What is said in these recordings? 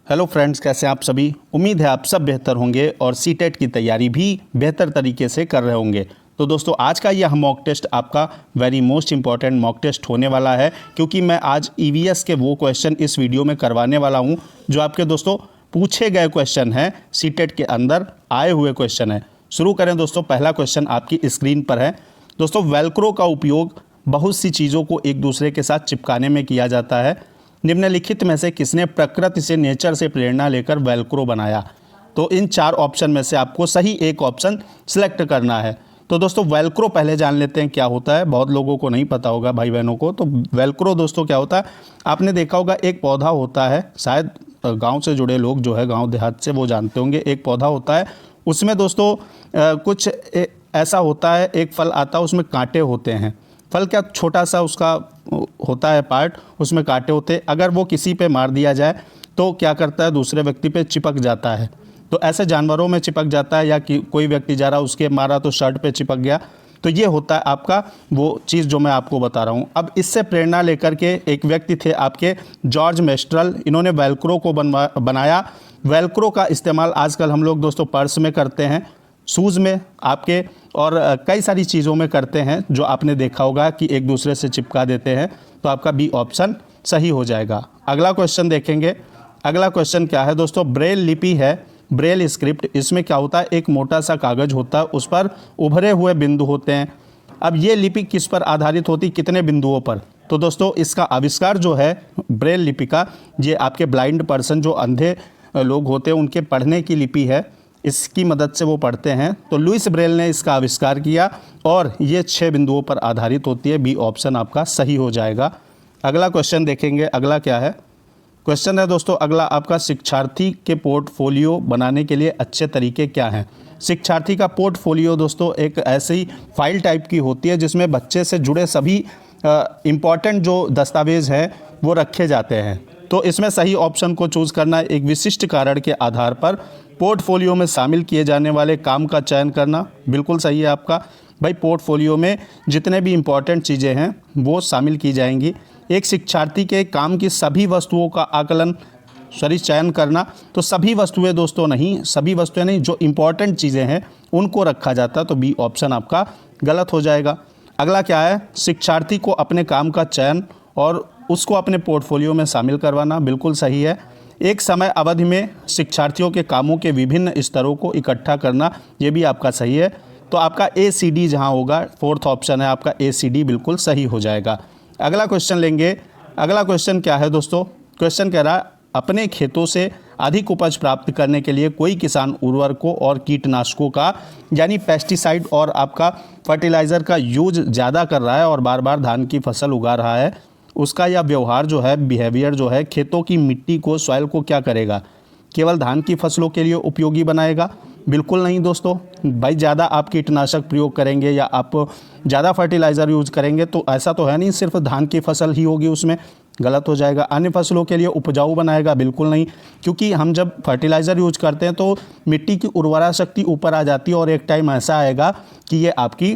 Hello friends, कैसे हैं आप सभी। उम्मीद है आप सब बेहतर होंगे और सीटेट की तैयारी भी बेहतर तरीके से कर रहे होंगे। तो दोस्तों, आज का यह मॉक टेस्ट आपका very most important mock test होने वाला है, क्योंकि मैं आज ईवीएस के वो क्वेश्चन इस वीडियो में करवाने वाला हूं जो आपके दोस्तों पूछे गए क्वेश्चन हैं, सीटेट के अंदर आए हुए क्वेश्चन है। शुरू करें दोस्तों। पहला क्वेश्चन आपकी स्क्रीन पर है। दोस्तों, वेलक्रो का उपयोग बहुत सी चीज़ों को एक दूसरे के साथ चिपकाने में किया जाता है। निम्नलिखित में से किसने प्रकृति से, नेचर से प्रेरणा लेकर वेलक्रो बनाया? तो इन चार ऑप्शन में से आपको सही एक ऑप्शन सिलेक्ट करना है। तो दोस्तों, वेलक्रो पहले जान लेते हैं क्या होता है। बहुत लोगों को नहीं पता होगा, भाई बहनों को। तो वेलक्रो दोस्तों क्या होता है, आपने देखा होगा एक पौधा होता है, शायद गांव से जुड़े लोग जो है गांव देहात से वो जानते होंगे। एक पौधा होता है, उसमें दोस्तों कुछ ऐसा होता है, एक फल आता है, उसमें कांटे होते हैं। फल क्या छोटा सा उसका होता है पार्ट, उसमें कांटे होते हैं। अगर वो किसी पे मार दिया जाए तो क्या करता है, दूसरे व्यक्ति पे चिपक जाता है। तो ऐसे जानवरों में चिपक जाता है, या कि कोई व्यक्ति जा रहा उसके मारा तो शर्ट पे चिपक गया। तो ये होता है आपका वो चीज़ जो मैं आपको बता रहा हूँ। अब इससे प्रेरणा लेकर के एक व्यक्ति थे आपके जॉर्ज मेस्ट्रल, इन्होंने वेलक्रो को बनाया। वेलक्रो का इस्तेमाल आजकल हम लोग दोस्तों पर्स में करते हैं, शूज़ में आपके, और कई सारी चीज़ों में करते हैं, जो आपने देखा होगा कि एक दूसरे से चिपका देते हैं। तो आपका बी ऑप्शन सही हो जाएगा। अगला क्वेश्चन देखेंगे। अगला क्वेश्चन क्या है दोस्तों, ब्रेल लिपि है, ब्रेल स्क्रिप्ट। इसमें क्या होता है, एक मोटा सा कागज़ होता है, उस पर उभरे हुए बिंदु होते हैं। अब ये लिपि किस पर आधारित होती, कितने बिंदुओं पर? तो दोस्तों, इसका आविष्कार जो है ब्रेल लिपि का, ये आपके ब्लाइंड पर्सन जो अंधे लोग होते हैं उनके पढ़ने की लिपि है, इसकी मदद से वो पढ़ते हैं। तो लुइस ब्रेल ने इसका आविष्कार किया और ये 6 बिंदुओं पर आधारित होती है। बी ऑप्शन आपका सही हो जाएगा। अगला क्वेश्चन देखेंगे। अगला क्या है, क्वेश्चन है दोस्तों अगला आपका, शिक्षार्थी के पोर्टफोलियो बनाने के लिए अच्छे तरीके क्या हैं? शिक्षार्थी का पोर्टफोलियो दोस्तों एक ऐसी फाइल टाइप की होती है जिसमें बच्चे से जुड़े सभी इम्पॉर्टेंट जो दस्तावेज़ हैं वो रखे जाते हैं। तो इसमें सही ऑप्शन को चूज़ करना, एक विशिष्ट कारण के आधार पर पोर्टफोलियो में शामिल किए जाने वाले काम का चयन करना। बिल्कुल सही है आपका भाई। पोर्टफोलियो में जितने भी इम्पॉर्टेंट चीज़ें हैं वो शामिल की जाएंगी। एक शिक्षार्थी के काम की सभी वस्तुओं का आकलन, चयन करना। तो सभी वस्तुएं दोस्तों नहीं, सभी वस्तुएं नहीं, जो इम्पॉर्टेंट चीज़ें हैं उनको रखा जाता है। तो बी ऑप्शन आपका गलत हो जाएगा। अगला क्या है, शिक्षार्थी को अपने काम का चयन और उसको अपने पोर्टफोलियो में शामिल करवाना। बिल्कुल सही है। एक समय अवधि में शिक्षार्थियों के कामों के विभिन्न स्तरों को इकट्ठा करना, ये भी आपका सही है। तो आपका ACD जहाँ होगा, फोर्थ ऑप्शन है आपका ACD, बिल्कुल सही हो जाएगा। अगला क्वेश्चन लेंगे। अगला क्वेश्चन क्या है दोस्तों, क्वेश्चन कह रहा है, अपने खेतों से अधिक उपज प्राप्त करने के लिए कोई किसान उर्वरकों और कीटनाशकों का, यानी पेस्टिसाइड और आपका फर्टिलाइज़र का यूज ज़्यादा कर रहा है और बार बार धान की फसल उगा रहा है, उसका यह व्यवहार जो है, बिहेवियर जो है, खेतों की मिट्टी को, सॉइल को क्या करेगा? केवल धान की फसलों के लिए उपयोगी बनाएगा? बिल्कुल नहीं दोस्तों भाई। ज़्यादा आप कीटनाशक प्रयोग करेंगे या आप ज़्यादा फर्टिलाइज़र यूज करेंगे तो ऐसा तो है नहीं सिर्फ धान की फसल ही होगी उसमें, गलत हो जाएगा। अन्य फसलों के लिए उपजाऊ बनाएगा? बिल्कुल नहीं, क्योंकि हम जब फर्टिलाइज़र यूज करते हैं तो मिट्टी की उर्वरा शक्ति ऊपर आ जाती है और एक टाइम ऐसा आएगा कि ये आपकी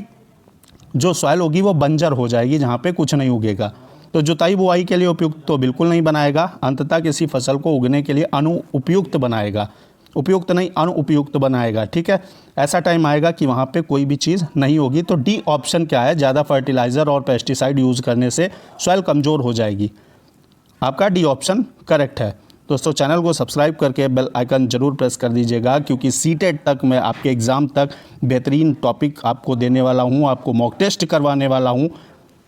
जो सॉइल होगी वो बंजर हो जाएगी, जहाँ पर कुछ नहीं उगेगा। तो जुताई बुआई के लिए उपयुक्त तो बिल्कुल नहीं बनाएगा। अंततः किसी फसल को उगने के लिए अनुपयुक्त बनाएगा, उपयुक्त नहीं अनुपयुक्त बनाएगा। ठीक है, ऐसा टाइम आएगा कि वहाँ पे कोई भी चीज़ नहीं होगी। तो डी ऑप्शन क्या है, ज़्यादा फर्टिलाइज़र और पेस्टिसाइड यूज़ करने से सॉइल कमज़ोर हो जाएगी। आपका डी ऑप्शन करेक्ट है। दोस्तों, चैनल को सब्सक्राइब करके बेल आइकन ज़रूर प्रेस कर दीजिएगा, क्योंकि सीटेट तक मैं आपके एग्ज़ाम तक बेहतरीन टॉपिक आपको देने वाला हूँ, आपको मॉक टेस्ट करवाने वाला हूँ।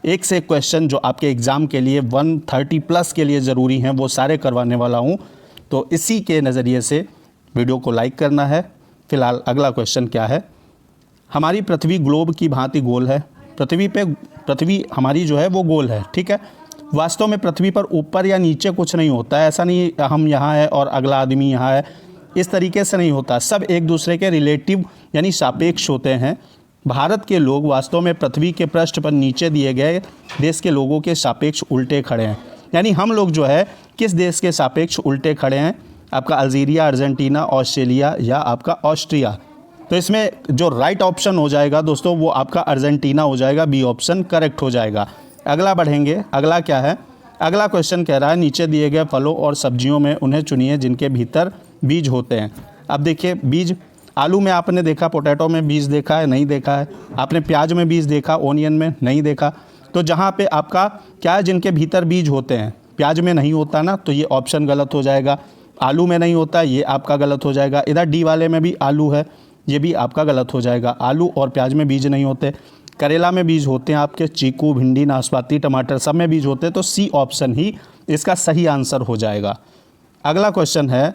एक से एक क्वेश्चन जो आपके एग्ज़ाम के लिए 130+ के लिए ज़रूरी हैं वो सारे करवाने वाला हूँ। तो इसी के नज़रिए से वीडियो को लाइक करना है। फिलहाल अगला क्वेश्चन क्या है, हमारी पृथ्वी ग्लोब की भांति गोल है। पृथ्वी हमारी जो है वो गोल है। ठीक है, वास्तव में पृथ्वी पर ऊपर या नीचे कुछ नहीं होता है। ऐसा नहीं हम यहाँ है और अगला आदमी यहाँ है, इस तरीके से नहीं होता। सब एक दूसरे के रिलेटिव यानी सापेक्ष होते हैं। भारत के लोग वास्तव में पृथ्वी के पृष्ठ पर नीचे दिए गए देश के लोगों के सापेक्ष उल्टे खड़े हैं। यानी हम लोग जो है किस देश के सापेक्ष उल्टे खड़े हैं? आपका अल्जीरिया, अर्जेंटीना, ऑस्ट्रेलिया या आपका ऑस्ट्रिया। तो इसमें जो राइट ऑप्शन हो जाएगा दोस्तों वो आपका अर्जेंटीना हो जाएगा। बी ऑप्शन करेक्ट हो जाएगा। अगला बढ़ेंगे। अगला क्या है, अगला क्वेश्चन कह रहा है नीचे दिए गए फलों और सब्जियों में उन्हें चुनिए जिनके भीतर बीज होते हैं। अब देखिए बीज, आलू में आपने देखा, पोटैटो में बीज देखा है, नहीं देखा है। आपने प्याज में बीज देखा, ओनियन में नहीं देखा। तो जहाँ पे आपका क्या है, जिनके भीतर बीज होते हैं, प्याज में नहीं होता ना, तो ये ऑप्शन गलत हो जाएगा। आलू में नहीं होता, ये आपका गलत हो जाएगा। इधर डी वाले में भी आलू है, ये भी आपका गलत हो जाएगा। आलू और प्याज में बीज नहीं होते। करेला में बीज होते हैं आपके, चीकू, भिंडी, नाशपाती, टमाटर सब में बीज होते हैं। तो सी ऑप्शन ही इसका सही आंसर हो जाएगा। अगला क्वेश्चन है,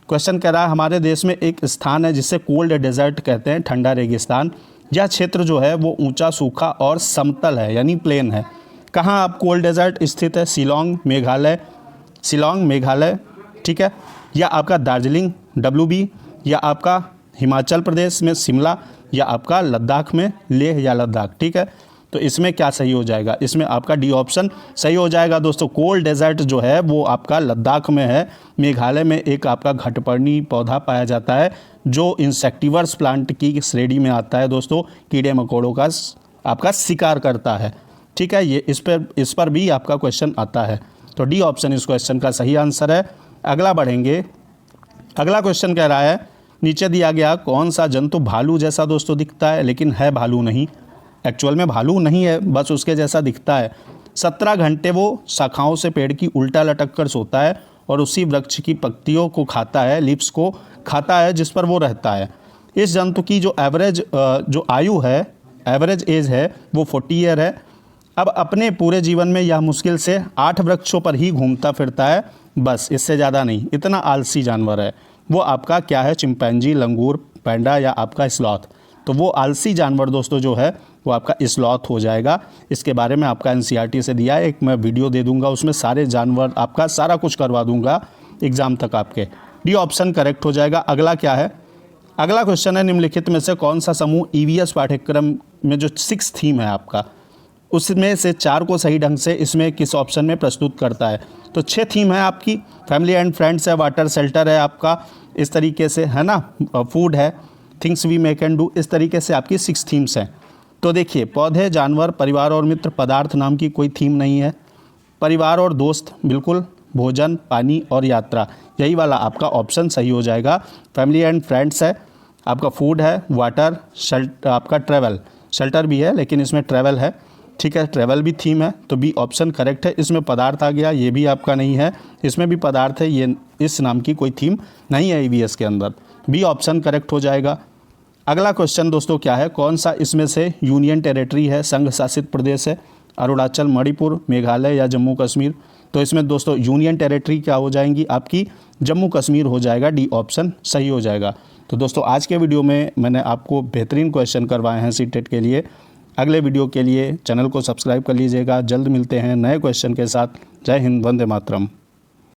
क्वेश्चन कह रहा है हमारे देश में एक स्थान है जिसे कोल्ड डेजर्ट कहते हैं, ठंडा रेगिस्तान। यह क्षेत्र जो है वो ऊंचा, सूखा और समतल है, यानी प्लेन है। कहाँ आप कोल्ड डेजर्ट स्थित है? शिलोंग, मेघालय, ठीक है, या आपका दार्जिलिंग WB, या आपका हिमाचल प्रदेश में शिमला, या आपका लद्दाख में लेह या लद्दाख, ठीक है। तो इसमें क्या सही हो जाएगा? इसमें आपका डी ऑप्शन सही हो जाएगा दोस्तों। कोल्ड डेजर्ट जो है वो आपका लद्दाख में है। मेघालय में एक आपका घटपर्णी पौधा पाया जाता है जो इंसेक्टिवर्स प्लांट की श्रेणी में आता है दोस्तों, कीड़े मकोड़ों का आपका शिकार करता है, ठीक है। ये इस पर भी आपका क्वेश्चन आता है। तो डी ऑप्शन इस क्वेश्चन का सही आंसर है। अगला बढ़ेंगे। अगला क्वेश्चन कह रहा है नीचे दिया गया कौन सा जंतु भालू जैसा दोस्तों दिखता है लेकिन है भालू नहीं? एक्चुअल में भालू नहीं है, बस उसके जैसा दिखता है। 17 घंटे वो शाखाओं से पेड़ की उल्टा लटक कर सोता है और उसी वृक्ष की पत्तियों को खाता है, लीव्स को खाता है जिस पर वो रहता है। इस जंतु की जो आयु है, एवरेज एज है, वो 40 ईयर है। अब अपने पूरे जीवन में यह मुश्किल से 8 वृक्षों पर ही घूमता फिरता है, बस, इससे ज़्यादा नहीं। इतना आलसी जानवर है वो। आपका क्या है? चिंपैंजी, लंगूर, पैंडा या आपका स्लॉथ। तो वो आलसी जानवर दोस्तों जो है वो आपका स्लॉथ हो जाएगा। इसके बारे में आपका NCERT से दिया है, एक मैं वीडियो दे दूंगा, उसमें सारे जानवर आपका सारा कुछ करवा दूंगा एग्ज़ाम तक आपके। डी ऑप्शन करेक्ट हो जाएगा। अगला क्या है? अगला क्वेश्चन है निम्नलिखित में से कौन सा समूह EVS पाठ्यक्रम में जो 6 थीम है आपका, उसमें से 4 को सही ढंग से इसमें किस ऑप्शन में प्रस्तुत करता है? तो 6 थीम है आपकी। फैमिली एंड फ्रेंड्स है, वाटर, शेल्टर है आपका, इस तरीके से है ना, फूड है, things we may can do, इस तरीके से आपकी 6 थीम्स हैं। तो देखिए, पौधे, जानवर, परिवार और मित्र, पदार्थ नाम की कोई थीम नहीं है। परिवार और दोस्त बिल्कुल, भोजन, पानी और यात्रा, यही वाला आपका ऑप्शन सही हो जाएगा। फैमिली एंड फ्रेंड्स है आपका, फूड है, वाटर, आपका ट्रैवल, शेल्टर भी है लेकिन इसमें ट्रैवल है, ठीक है, ट्रैवल भी थीम है। तो बी ऑप्शन करेक्ट है। इसमें पदार्थ आ गया, ये भी आपका नहीं है। इसमें भी पदार्थ है, ये इस नाम की कोई थीम नहीं है EVS के अंदर। बी ऑप्शन करेक्ट हो जाएगा। अगला क्वेश्चन दोस्तों क्या है? कौन सा इसमें से यूनियन टेरिटरी है, संघ शासित प्रदेश है? अरुणाचल, मणिपुर, मेघालय या जम्मू कश्मीर? तो इसमें दोस्तों यूनियन टेरिटरी क्या हो जाएंगी आपकी? जम्मू कश्मीर हो जाएगा। डी ऑप्शन सही हो जाएगा। तो दोस्तों आज के वीडियो में मैंने आपको बेहतरीन क्वेश्चन करवाए हैं CTET के लिए। अगले वीडियो के लिए चैनल को सब्सक्राइब कर लीजिएगा। जल्द मिलते हैं नए क्वेश्चन के साथ। जय हिंद, वंदे मातरम।